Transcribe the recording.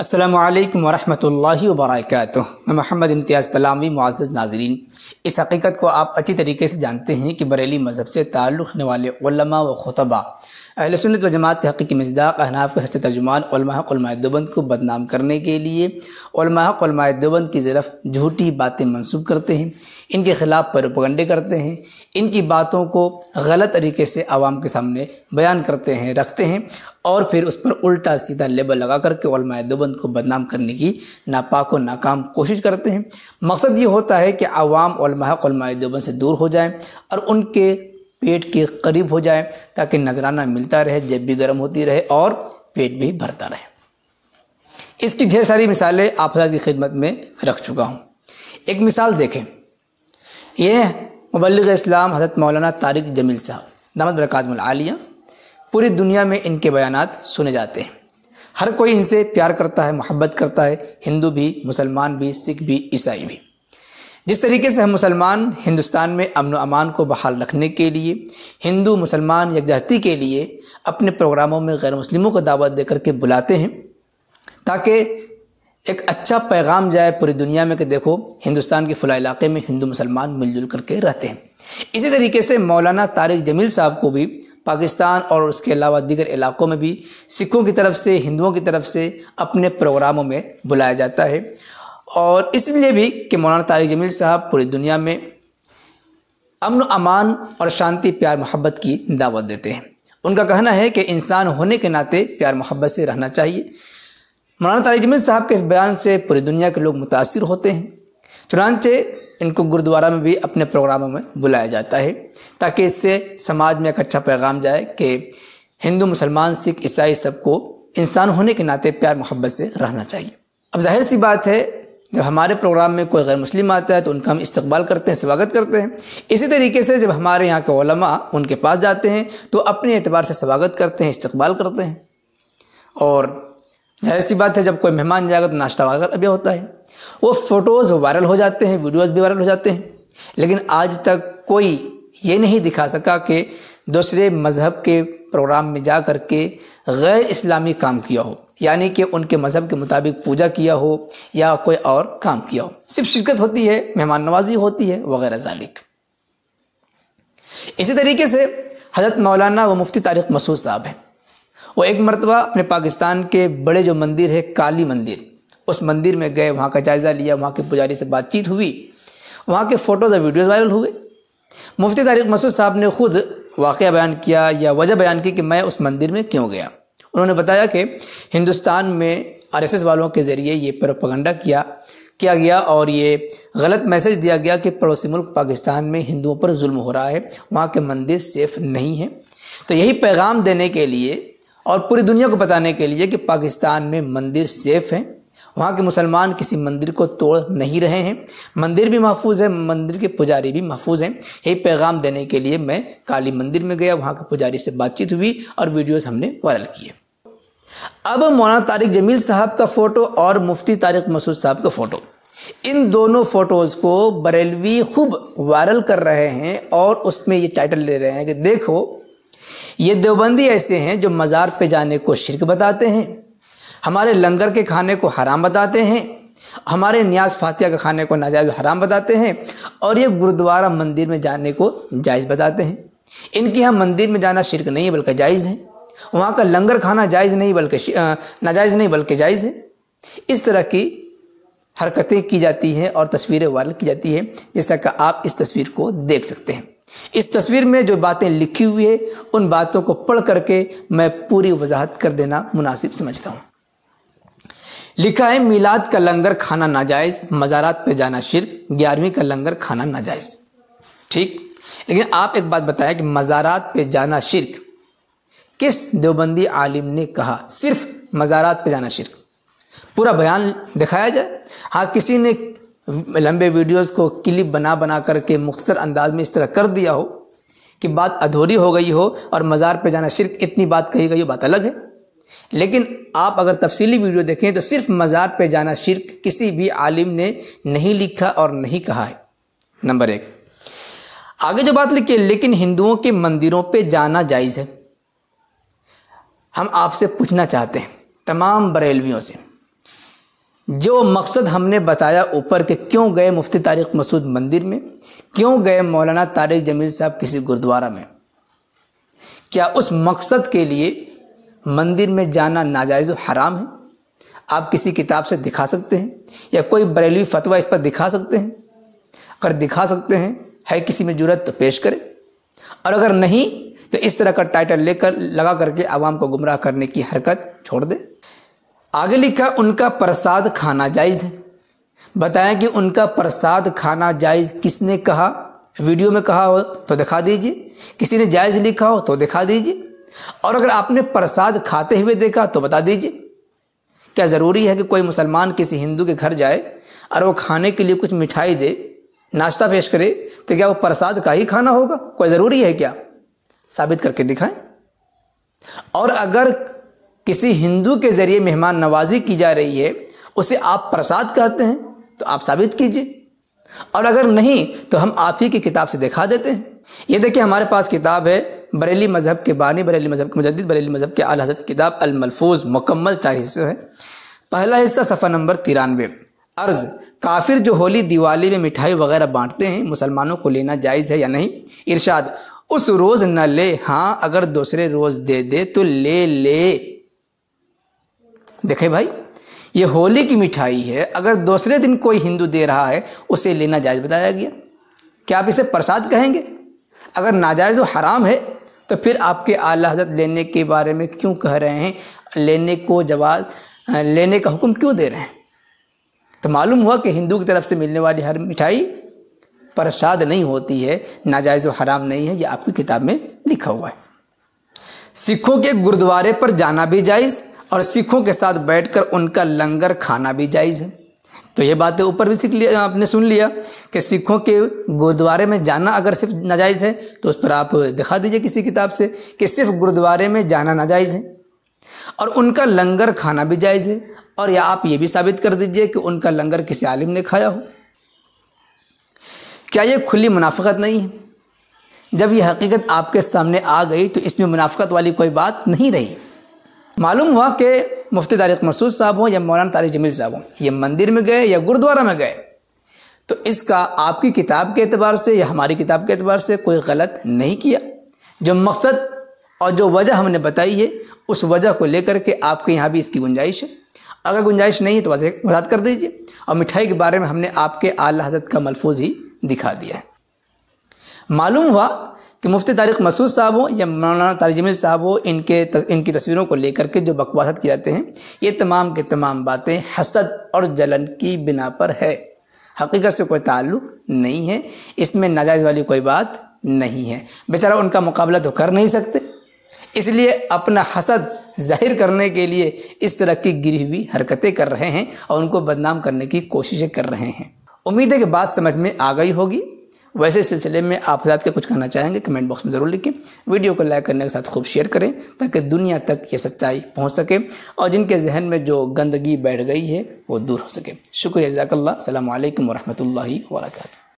السلام علیکم ورحمۃ اللہ وبرکاتہ۔ میں محمد امتیاز پلاوی۔ معزز ناظرین، اس حقیقت کو آپ اچھی طریقے سے جانتے ہیں کہ بریلی مذہب سے تعلق رکھنے والے علماء و خطبہ اہل سنت و جماعت کے حقیقی مصداق احناف کے سچے ترجمان علماء علماء دیوبند کو بدنام کرنے کے لیے علماء علماء دیوبند کی طرف جھوٹی باتیں منسوب کرتے ہیں، ان کے خلاف پروپیگنڈے کرتے ہیں، ان کی باتوں کو غلط طریقے سے عوام کے سامنے بیان کرتے ہیں، رکھتے ہیں، اور پھر اس پر الٹا سیدھا لیبل لگا کر کے علماء دیوبند کو بدنام کرنے کی ناپاک و ناکام کوشش کرتے ہیں۔ مقصد یہ ہوتا ہے کہ عوام علماء دیوبند سے دور ہو جائیں اور ان کے پیٹ کے قریب ہو جائے تاکہ نذرانہ ملتا رہے، جیب بھی گرم ہوتی رہے اور پیٹ بھی بھرتا رہے۔ اس کی ڈھیر ساری مثالیں آپ حضرات کی خدمت میں رکھ چکا ہوں۔ ایک مثال دیکھیں، یہ مبلغ اسلام حضرت مولانا طارق جمیل صاحب دامت برکاتہم العالیہ، پوری دنیا میں ان کے بیانات سنے جاتے ہیں، ہر کوئی ان سے پیار کرتا ہے، محبت کرتا ہے، ہندو بھی، مسلمان بھی، سکھ بھی، عیسائی بھی۔ جس طریقے سے ہم مسلمان ہندوستان میں امن و امان کو بحال رکھنے کے لیے، ہندو مسلمان یکجہتی کے لیے اپنے پروگراموں میں غیر مسلموں کو دعوت دے کر کے بلاتے ہیں تاکہ ایک اچھا پیغام جائے پوری دنیا میں کہ دیکھو ہندوستان کے فلاں علاقے میں ہندو مسلمان مل جل کر کے رہتے ہیں، اسی طریقے سے مولانا طارق جمیل صاحب کو بھی پاکستان اور اس کے علاوہ دیگر علاقوں میں بھی سکھوں کی طرف سے، ہندوؤں کی طرف سے اپنے پروگراموں میں بلایا جاتا ہے، اور اس لیے بھی کہ مولانا طارق جمیل صاحب پوری دنیا میں امن و امان اور شانتی، پیار محبت کی دعوت دیتے ہیں۔ ان کا کہنا ہے کہ انسان ہونے کے ناطے پیار محبت سے رہنا چاہیے۔ مولانا طارق جمیل صاحب کے اس بیان سے پوری دنیا کے لوگ متاثر ہوتے ہیں، چنانچہ ان کو گردوارہ میں بھی اپنے پروگراموں میں بلایا جاتا ہے تاکہ اس سے سماج میں ایک اچھا پیغام جائے کہ ہندو مسلمان سکھ عیسائی سب کو انسان ہونے کے ناطے پیار محبت سے رہنا چاہیے۔ اب ظاہر سی بات ہے، جب ہمارے پروگرام میں کوئی غیر مسلم آتا ہے تو ان کا ہم استقبال کرتے ہیں، سواگت کرتے ہیں۔ اسی طریقے سے جب ہمارے یہاں کے علماء ان کے پاس جاتے ہیں تو اپنے اعتبار سے سواگت کرتے ہیں، استقبال کرتے ہیں، اور ظاہر سی بات ہے جب کوئی مہمان جائے گا تو ناشتہ وغیرہ بھی ہوتا ہے۔ وہ فوٹوز وائرل ہو جاتے ہیں، ویڈیوز بھی وائرل ہو جاتے ہیں، لیکن آج تک کوئی یہ نہیں دکھا سکا کہ دوسرے مذہب کے پروگرام میں جا کر کے غیر اسلامی کام کیا ہو، یعنی کہ ان کے مذہب کے مطابق پوجا کیا ہو یا کوئی اور کام کیا ہو۔ صرف شرکت ہوتی ہے، مہمان نوازی ہوتی ہے وغیرہ ذالک۔ اسی طریقے سے حضرت مولانا و مفتی طارق مسعود صاحب ہیں، وہ ایک مرتبہ اپنے پاکستان کے بڑے جو مندر ہے کالی مندر، اس مندر میں گئے، وہاں کا جائزہ لیا، وہاں کے پجاری سے بات چیت ہوئی، وہاں کے فوٹوز اور ویڈیوز وائرل ہوئے۔ مفتی طارق مسعود صاحب نے خود واقعہ بیان کیا یا وجہ بیان کی کہ میں اس مندر میں کیوں گیا۔ انہوں نے بتایا کہ ہندوستان میں RSS والوں کے ذریعے یہ پروپیگنڈا کیا گیا اور یہ غلط میسج دیا گیا کہ پڑوسی ملک پاکستان میں ہندوؤں پر ظلم ہو رہا ہے، وہاں کے مندر سیف نہیں ہیں۔ تو یہی پیغام دینے کے لیے اور پوری دنیا کو بتانے کے لیے کہ پاکستان میں مندر سیف ہیں، وہاں کے مسلمان کسی مندر کو توڑ نہیں رہے ہیں، مندر بھی محفوظ ہے، مندر کے پجاری بھی محفوظ ہیں، یہی پیغام دینے کے لیے میں کالی مندر میں گیا، وہاں کے پجاری سے بات چیت ہوئی اور ویڈیوز ہم نے وائرل کیے۔ اب مولانا طارق جمیل صاحب کا فوٹو اور مفتی طارق مسعود صاحب کا فوٹو، ان دونوں فوٹوز کو بریلوی خوب وائرل کر رہے ہیں اور اس میں یہ ٹائٹل لے رہے ہیں کہ دیکھو یہ دیوبندی ایسے ہیں جو مزار پہ جانے کو شرک بتاتے ہیں، ہمارے لنگر کے کھانے کو حرام بتاتے ہیں، ہمارے نیاز فاتحہ کے کھانے کو ناجائز حرام بتاتے ہیں، اور یہ گردوارہ مندر میں جانے کو جائز بتاتے ہیں۔ ان کے ہاں مندر میں جانا شرک نہیں ہے بلکہ جائز ہے، وہاں کا لنگر کھانا جائز نہیں بلکہ ناجائز نہیں بلکہ جائز ہے۔ اس طرح کی حرکتیں کی جاتی ہیں اور تصویریں وائرل کی جاتی ہیں، جیسا کہ آپ اس تصویر کو دیکھ سکتے ہیں۔ اس تصویر میں جو باتیں لکھی ہوئی ہیں ان باتوں کو پڑھ کر کے میں پوری وضاحت کر دینا مناسب سمجھتا ہوں۔ لکھا ہے میلاد کا لنگر کھانا ناجائز، مزارات پہ جانا شرک، 11ویں کا لنگر کھانا ناجائز۔ ٹھیک، لیکن آپ ایک بات بتائیں کہ مزارات پہ جانا شرک کس دیوبندی عالم نے کہا؟ صرف مزارات پہ جانا شرک، پورا بیان دکھایا جائے۔ ہاں کسی نے لمبے ویڈیوز کو کلپ بنا بنا کر کے مختصر انداز میں اس طرح کر دیا ہو کہ بات ادھوری ہو گئی ہو اور مزار پہ جانا شرک اتنی بات کہی گئی ہو، بات الگ ہے، لیکن آپ اگر تفصیلی ویڈیو دیکھیں تو صرف مزار پہ جانا شرک کسی بھی عالم نے نہیں لکھا اور نہیں کہا ہے۔ نمبر 1، آگے جو بات لکھی ہے لیکن ہندوؤں کے مندروں پہ جانا جائز ہے۔ ہم آپ سے پوچھنا چاہتے ہیں تمام بریلویوں سے جو مقصد ہم نے بتایا اوپر کہ کیوں گئے مفتی طارق مسعود مندر میں، کیوں گئے مولانا طارق جمیل صاحب کسی گردوارہ میں، کیا اس مقصد کے لیے مندر میں جانا ناجائز و حرام ہے؟ آپ کسی کتاب سے دکھا سکتے ہیں یا کوئی بریلوی فتویٰ اس پر دکھا سکتے ہیں؟ اگر دکھا سکتے ہیں، ہے کسی میں جرأت تو پیش کرے، اور اگر نہیں تو اس طرح کا ٹائٹل لگا کر کے عوام کو گمراہ کرنے کی حرکت چھوڑ دے۔ آگے لکھا ان کا پرساد کھانا جائز ہے۔ بتائیں کہ ان کا پرساد کھانا جائز کس نے کہا؟ ویڈیو میں کہا ہو تو دکھا دیجئے، کسی نے جائز لکھا ہو تو دکھا دیجئے، اور اگر آپ نے پرساد کھاتے ہوئے دیکھا تو بتا دیجئے۔ کیا ضروری ہے کہ کوئی مسلمان کسی ہندو کے گھر جائے اور وہ کھانے کے لیے کچھ مٹھائی دے، ناشتہ پیش کرے، تو کیا وہ پرساد کا ہی کھانا ہوگا؟ کوئی ضروری ہے کیا؟ ثابت کر کے دکھائیں۔ اور اگر کسی ہندو کے ذریعے مہمان نوازی کی جا رہی ہے، اسے آپ پرساد کہتے ہیں تو آپ ثابت کیجئے، اور اگر نہیں تو ہم آپ ہی کی کتاب سے دکھا دیتے ہیں۔ یہ دیکھیں ہمارے پاس کتاب ہے، بریلی مذہب کے بانی، بریلی مذہب کے مجدد، بریلی مذہب کے اعلیٰ حضرت کی کتاب الملفوظ، مکمل 4 حصے ہے۔ پہلا حصہ صفحہ نمبر 93۔ عرض: کافر جو ہولی دیوالی میں مٹھائی وغیرہ بانٹتے ہیں، مسلمانوں کو لینا جائز ہے یا نہیں؟ ارشاد: اس روز نہ لے، ہاں اگر دوسرے روز دے دے تو لے لے۔ دیکھیں بھائی، یہ ہولی کی مٹھائی ہے، اگر دوسرے دن کوئی ہندو دے رہا ہے اسے لینا جائز بتایا گیا۔ کیا آپ اسے پرساد کہیں گے؟ اگر ناجائز و حرام ہے تو پھر آپ کے اعلیٰ حضرت لینے کے بارے میں کیوں کہہ رہے ہیں؟ لینے کا حکم کیوں دے رہے ہیں؟ تو معلوم ہوا کہ ہندو کی طرف سے ملنے والی ہر مٹھائی پرساد نہیں ہوتی ہے، ناجائز و حرام نہیں ہے، یہ آپ کی کتاب میں لکھا ہوا ہے۔ سکھوں کے گردوارے پر جانا بھی جائز اور سکھوں کے ساتھ بیٹھ کر ان کا لنگر کھانا بھی جائز ہے۔ تو یہ باتیں اوپر بھی سیکھ لیا، آپ نے سن لیا کہ سکھوں کے گردوارے میں جانا اگر صرف ناجائز ہے تو اس پر آپ دکھا دیجئے کسی کتاب سے کہ صرف گردوارے میں جانا ناجائز ہے اور ان کا لنگر کھانا بھی جائز ہے، اور یا آپ یہ بھی ثابت کر دیجئے کہ ان کا لنگر کسی عالم نے کھایا ہو۔ کیا یہ کھلی منافقت نہیں ہے؟ جب یہ حقیقت آپ کے سامنے آ گئی تو اس میں منافقت والی کوئی بات نہیں رہی۔ معلوم ہوا کہ مفتی طارق مسعود صاحب ہوں یا مولانا طارق جمیل صاحب ہوں، یہ مندر میں گئے یا گردوارہ میں گئے تو اس کا آپ کی کتاب کے اعتبار سے یا ہماری کتاب کے اعتبار سے کوئی غلط نہیں کیا۔ جو مقصد اور جو وجہ ہم نے بتائی ہے اس وجہ کو لے کر کے آپ کے یہاں بھی اس کی گنجائش ہے، اگر گنجائش نہیں ہے تو وضاحت کر دیجئے۔ اور مٹھائی کے بارے میں ہم نے آپ کے اعلیٰ حضرت کا ملفوظ ہی دکھا دیا ہے۔ معلوم ہوا کہ مفتی طارق مسعود صاحب ہوں یا مولانا طارق جمیل صاحب ہوں، ان کی تصویروں کو لے کر کے جو بکواسات کی جاتے ہیں، یہ تمام کے تمام باتیں حسد اور جلن کی بنا پر ہے، حقیقت سے کوئی تعلق نہیں ہے، اس میں ناجائز والی کوئی بات نہیں ہے۔ بیچارہ ان کا مقابلہ تو کر نہیں سکتے، اس لیے اپنا حسد ظاہر کرنے کے لیے اس طرح کی گری ہوئی حرکتیں کر رہے ہیں اور ان کو بدنام کرنے کی کوششیں کر رہے ہیں۔ امید ہے کہ بات سمجھ میں آ گئی ہوگی۔ ویسے اس سلسلے میں آپ حضرات کے کچھ کہنا چاہیں گے کمنٹ باکس میں ضرور لکھیں، ویڈیو کو لائک کرنے کے ساتھ خوب شیئر کریں تاکہ دنیا تک یہ سچائی پہنچ سکے اور جن کے ذہن میں جو گندگی بیٹھ گئی ہے وہ دور ہو سکے۔ شکریہ، جزاک اللہ۔ السلام علیکم ورحمۃ اللہ وبرکاتہ۔